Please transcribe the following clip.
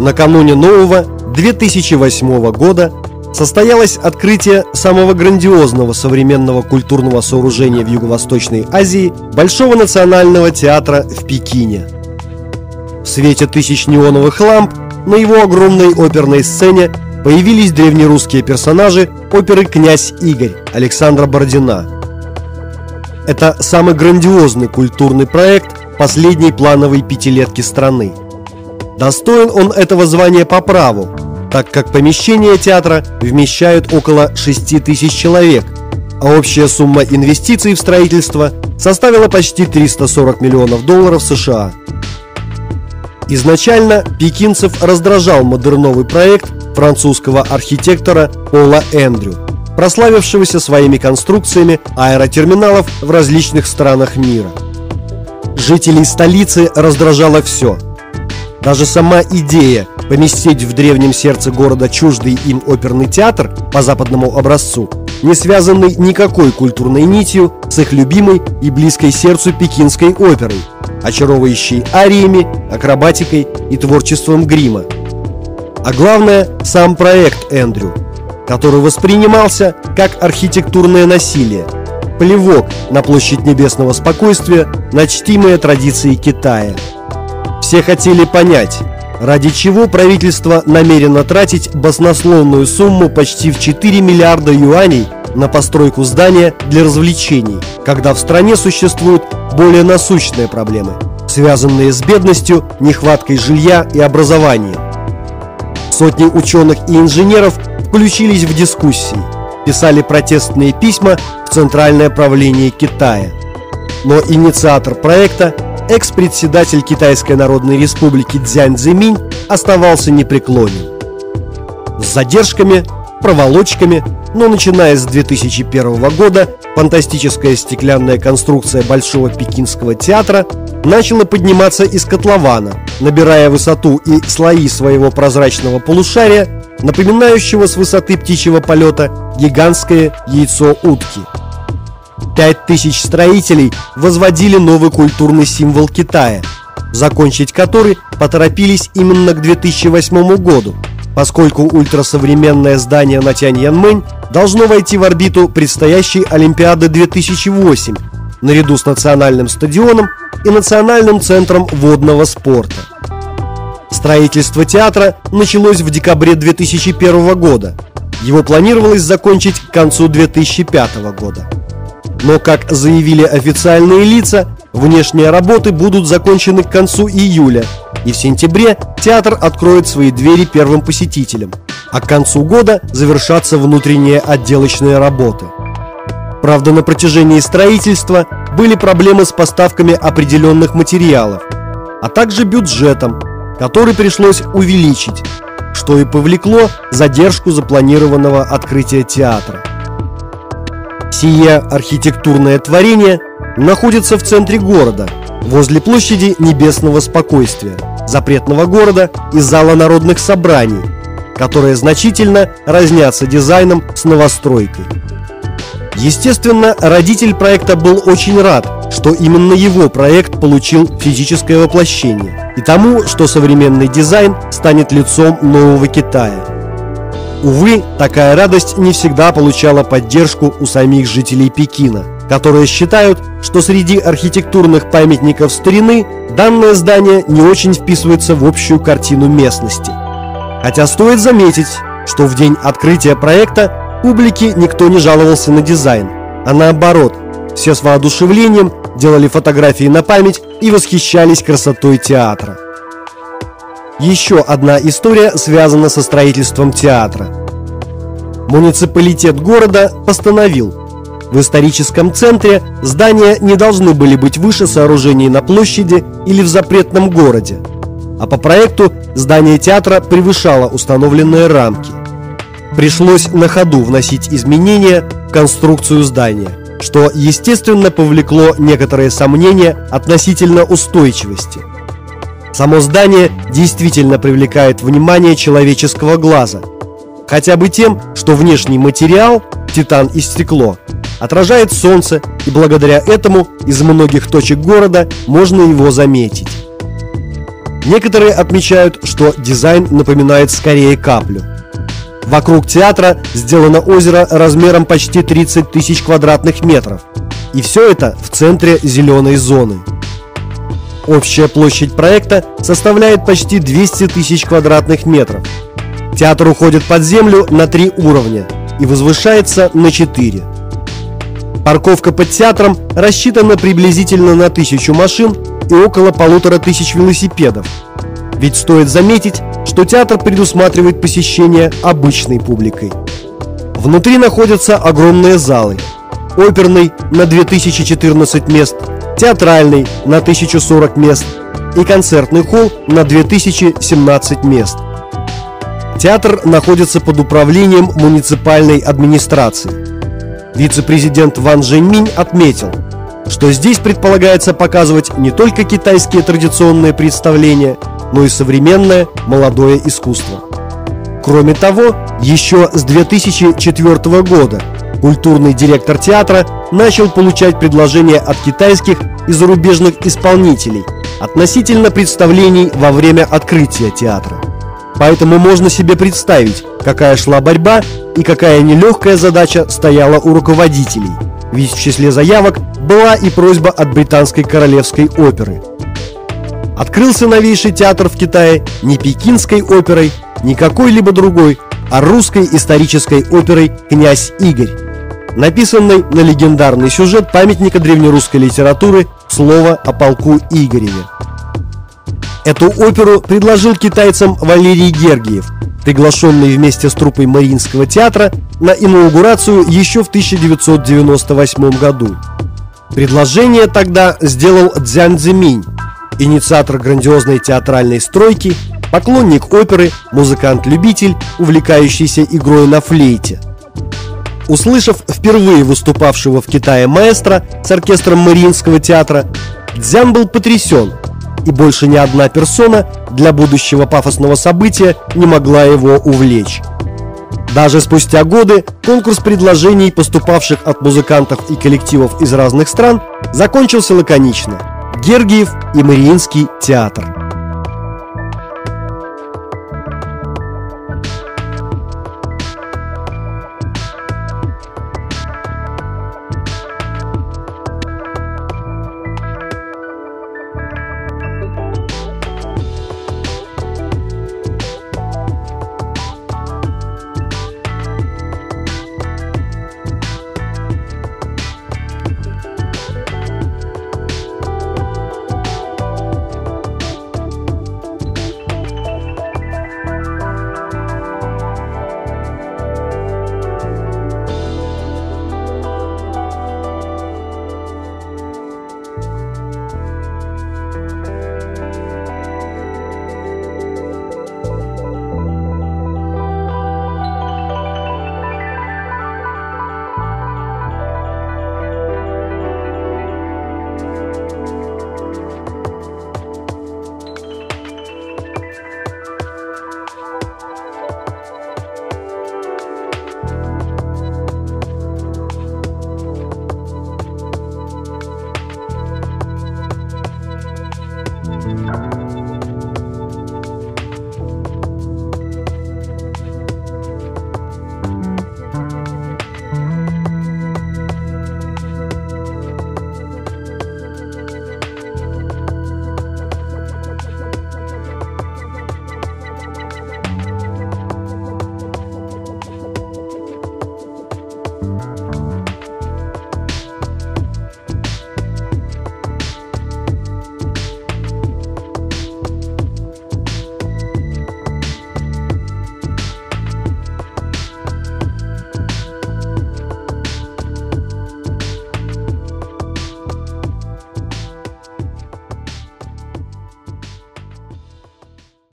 Накануне нового 2008 года состоялось открытие самого грандиозного современного культурного сооружения в Юго-Восточной Азии – Большого национального театра в Пекине. В свете тысяч неоновых ламп на его огромной оперной сцене появились древнерусские персонажи оперы «Князь Игорь» Александра Бородина. Это самый грандиозный культурный проект последней плановой пятилетки страны. Достоин он этого звания по праву, так как помещения театра вмещают около 6 тысяч человек, а общая сумма инвестиций в строительство составила почти 340 миллионов долларов США. Изначально пекинцев раздражал модерновый проект французского архитектора Пола Эндрю, прославившегося своими конструкциями аэротерминалов в различных странах мира. Жителей столицы раздражало все. Даже сама идея поместить в древнем сердце города чуждый им оперный театр по западному образцу, не связанный никакой культурной нитью с их любимой и близкой сердцу пекинской оперой, очаровывающей ариями, акробатикой и творчеством грима. А главное, сам проект Эндрю, который воспринимался как архитектурное насилие, плевок на площадь небесного спокойствия, на чтимые традиции Китая. Все хотели понять, ради чего правительство намерено тратить баснословную сумму почти в 4 миллиарда юаней на постройку здания для развлечений, когда в стране существуют более насущные проблемы, связанные с бедностью, нехваткой жилья и образования. Сотни ученых и инженеров включились в дискуссии, писали протестные письма в Центральное правление Китая. Но инициатор проекта, экс-председатель Китайской Народной Республики Цзянь Цзиминь, оставался непреклонен. С задержками, проволочками, но начиная с 2001 года фантастическая стеклянная конструкция Большого Пекинского театра начала подниматься из котлована, набирая высоту и слои своего прозрачного полушария, напоминающего с высоты птичьего полета гигантское яйцо утки. 5000 строителей возводили новый культурный символ Китая, закончить который поторопились именно к 2008 году, поскольку ультрасовременное здание на Тяньаньмэнь должно войти в орбиту предстоящей Олимпиады 2008 наряду с национальным стадионом и национальным центром водного спорта. Строительство театра началось в декабре 2001 года. Его планировалось закончить к концу 2005 года. Но, как заявили официальные лица, внешние работы будут закончены к концу июля, и в сентябре театр откроет свои двери первым посетителям, а к концу года завершатся внутренние отделочные работы. Правда, на протяжении строительства были проблемы с поставками определенных материалов, а также бюджетом, который пришлось увеличить, что и повлекло задержку запланированного открытия театра. Сие архитектурное творение находится в центре города, возле площади Небесного Спокойствия, запретного города и зала народных собраний, которые значительно разнятся дизайном с новостройкой. Естественно, родитель проекта был очень рад, что именно его проект получил физическое воплощение, и тому, что современный дизайн станет лицом нового Китая. Увы, такая радость не всегда получала поддержку у самих жителей Пекина, которые считают, что среди архитектурных памятников старины данное здание не очень вписывается в общую картину местности. Хотя стоит заметить, что в день открытия проекта публике никто не жаловался на дизайн, а наоборот, все с воодушевлением делали фотографии на память и восхищались красотой театра. Еще одна история связана со строительством театра. Муниципалитет города постановил: в историческом центре здания не должны были быть выше сооружений на площади или в запретном городе, а по проекту здание театра превышало установленные рамки. Пришлось на ходу вносить изменения в конструкцию здания, что, естественно, повлекло некоторые сомнения относительно устойчивости. Само здание действительно привлекает внимание человеческого глаза, хотя бы тем, что внешний материал, титан и стекло, отражает солнце, и благодаря этому из многих точек города можно его заметить. Некоторые отмечают, что дизайн напоминает скорее каплю. Вокруг театра сделано озеро размером почти 30 тысяч квадратных метров, и все это в центре зеленой зоны. Общая площадь проекта составляет почти 200 тысяч квадратных метров. Театр уходит под землю на 3 уровня и возвышается на 4. Парковка под театром рассчитана приблизительно на 1000 машин и около 1500 велосипедов. Ведь стоит заметить, что театр предусматривает посещение обычной публикой. Внутри находятся огромные залы. Оперный на 2014 мест, театральный на 1040 мест и концертный холл на 2017 мест. Театр находится под управлением муниципальной администрации. Вице-президент Ван Жэньминь отметил, что здесь предполагается показывать не только китайские традиционные представления, но и современное молодое искусство. Кроме того, еще с 2004 года культурный директор театра начал получать предложения от китайских и зарубежных исполнителей относительно представлений во время открытия театра. Поэтому можно себе представить, какая шла борьба и какая нелегкая задача стояла у руководителей, ведь в числе заявок была и просьба от британской королевской оперы. Открылся новейший театр в Китае не пекинской оперой, не какой-либо другой, а русской исторической оперой «Князь Игорь», написанной на легендарный сюжет памятника древнерусской литературы «Слово о полку Игореве». Эту оперу предложил китайцам Валерий Гергиев, приглашенный вместе с труппой Мариинского театра на инаугурацию еще в 1998 году. Предложение тогда сделал Цзян Цзиминь, инициатор грандиозной театральной стройки, поклонник оперы, музыкант-любитель, увлекающийся игрой на флейте. Услышав впервые выступавшего в Китае маэстро с оркестром Мариинского театра, Цзян был потрясен, и больше ни одна персона для будущего пафосного события не могла его увлечь. Даже спустя годы конкурс предложений, поступавших от музыкантов и коллективов из разных стран, закончился лаконично: Гергиев и Мариинский театр.